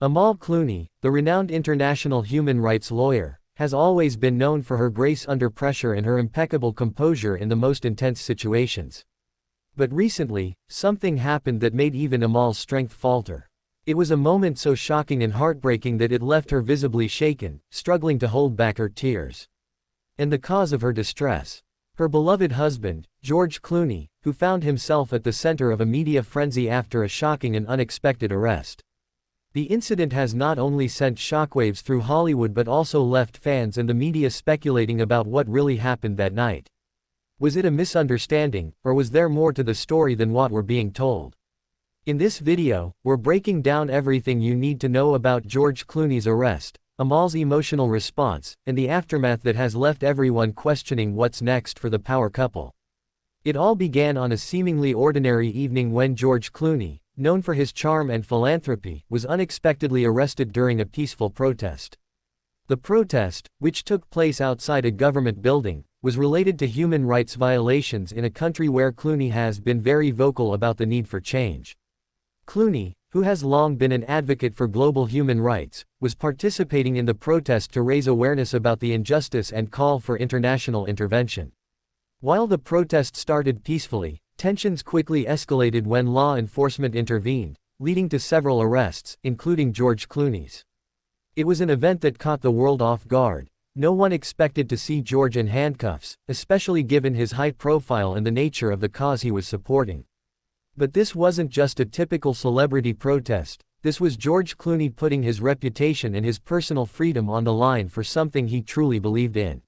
Amal Clooney, the renowned international human rights lawyer, has always been known for her grace under pressure and her impeccable composure in the most intense situations. But recently, something happened that made even Amal's strength falter. It was a moment so shocking and heartbreaking that it left her visibly shaken, struggling to hold back her tears. And the cause of her distress. Her beloved husband, George Clooney, who found himself at the center of a media frenzy after a shocking and unexpected arrest. The incident has not only sent shockwaves through Hollywood but also left fans and the media speculating about what really happened that night. Was it a misunderstanding, or was there more to the story than what we're being told? In this video, we're breaking down everything you need to know about George Clooney's arrest, Amal's emotional response, and the aftermath that has left everyone questioning what's next for the power couple. It all began on a seemingly ordinary evening when George Clooney, known for his charm and philanthropy, was unexpectedly arrested during a peaceful protest. The protest, which took place outside a government building, was related to human rights violations in a country where Clooney has been very vocal about the need for change. Clooney, who has long been an advocate for global human rights, was participating in the protest to raise awareness about the injustice and call for international intervention. While the protest started peacefully, tensions quickly escalated when law enforcement intervened, leading to several arrests, including George Clooney's. It was an event that caught the world off guard. No one expected to see George in handcuffs, especially given his high profile and the nature of the cause he was supporting. But this wasn't just a typical celebrity protest, this was George Clooney putting his reputation and his personal freedom on the line for something he truly believed in.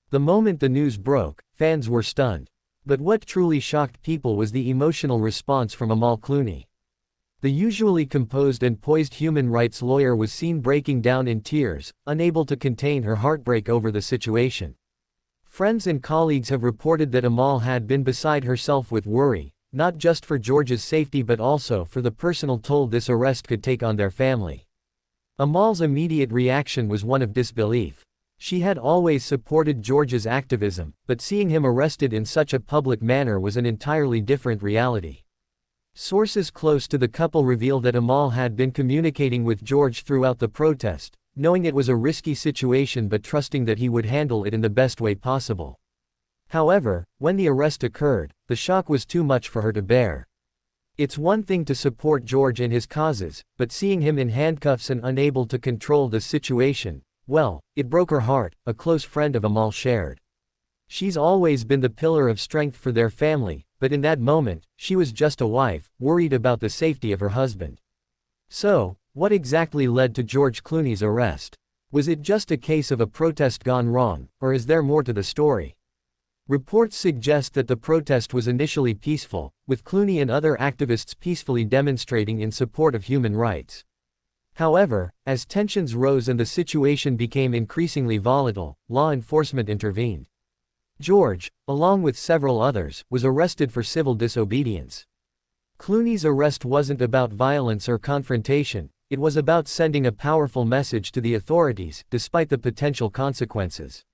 The moment the news broke, fans were stunned. But what truly shocked people was the emotional response from Amal Clooney. The usually composed and poised human rights lawyer was seen breaking down in tears, unable to contain her heartbreak over the situation. Friends and colleagues have reported that Amal had been beside herself with worry, not just for George's safety but also for the personal toll this arrest could take on their family. Amal's immediate reaction was one of disbelief. She had always supported George's activism, but seeing him arrested in such a public manner was an entirely different reality. Sources close to the couple reveal that Amal had been communicating with George throughout the protest, knowing it was a risky situation but trusting that he would handle it in the best way possible. However, when the arrest occurred, the shock was too much for her to bear. It's one thing to support George in his causes, but seeing him in handcuffs and unable to control the situation, well, it broke her heart, a close friend of Amal shared. She's always been the pillar of strength for their family, but in that moment, she was just a wife, worried about the safety of her husband. So, what exactly led to George Clooney's arrest? Was it just a case of a protest gone wrong, or is there more to the story? Reports suggest that the protest was initially peaceful, with Clooney and other activists peacefully demonstrating in support of human rights. However, as tensions rose and the situation became increasingly volatile, law enforcement intervened. George, along with several others, was arrested for civil disobedience. Clooney's arrest wasn't about violence or confrontation, it was about sending a powerful message to the authorities, despite the potential consequences.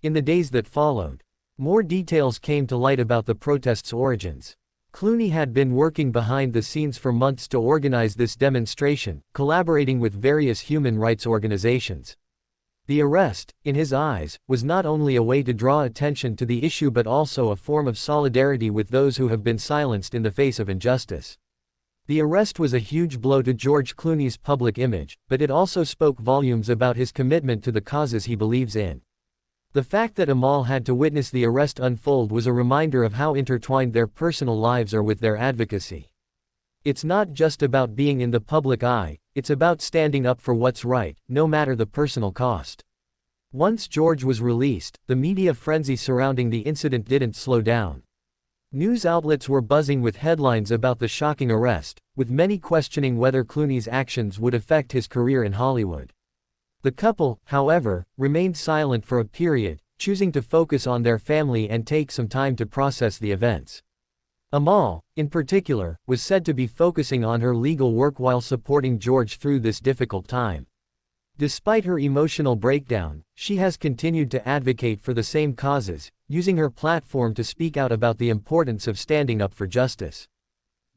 In the days that followed, more details came to light about the protest's origins. Clooney had been working behind the scenes for months to organize this demonstration, collaborating with various human rights organizations. The arrest, in his eyes, was not only a way to draw attention to the issue but also a form of solidarity with those who have been silenced in the face of injustice. The arrest was a huge blow to George Clooney's public image, but it also spoke volumes about his commitment to the causes he believes in. The fact that Amal had to witness the arrest unfold was a reminder of how intertwined their personal lives are with their advocacy. It's not just about being in the public eye, it's about standing up for what's right, no matter the personal cost. Once George was released, the media frenzy surrounding the incident didn't slow down. News outlets were buzzing with headlines about the shocking arrest, with many questioning whether Clooney's actions would affect his career in Hollywood. The couple, however, remained silent for a period, choosing to focus on their family and take some time to process the events. Amal, in particular, was said to be focusing on her legal work while supporting George through this difficult time. Despite her emotional breakdown, she has continued to advocate for the same causes, using her platform to speak out about the importance of standing up for justice.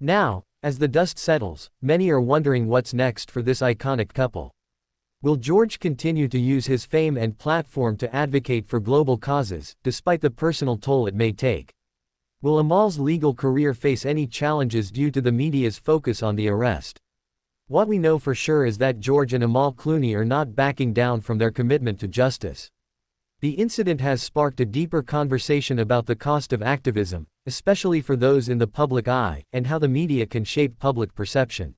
Now, As the dust settles, many are wondering what's next for this iconic couple. Will George continue to use his fame and platform to advocate for global causes, despite the personal toll it may take? Will Amal's legal career face any challenges due to the media's focus on the arrest? What we know for sure is that George and Amal Clooney are not backing down from their commitment to justice. The incident has sparked a deeper conversation about the cost of activism, especially for those in the public eye, and how the media can shape public perception.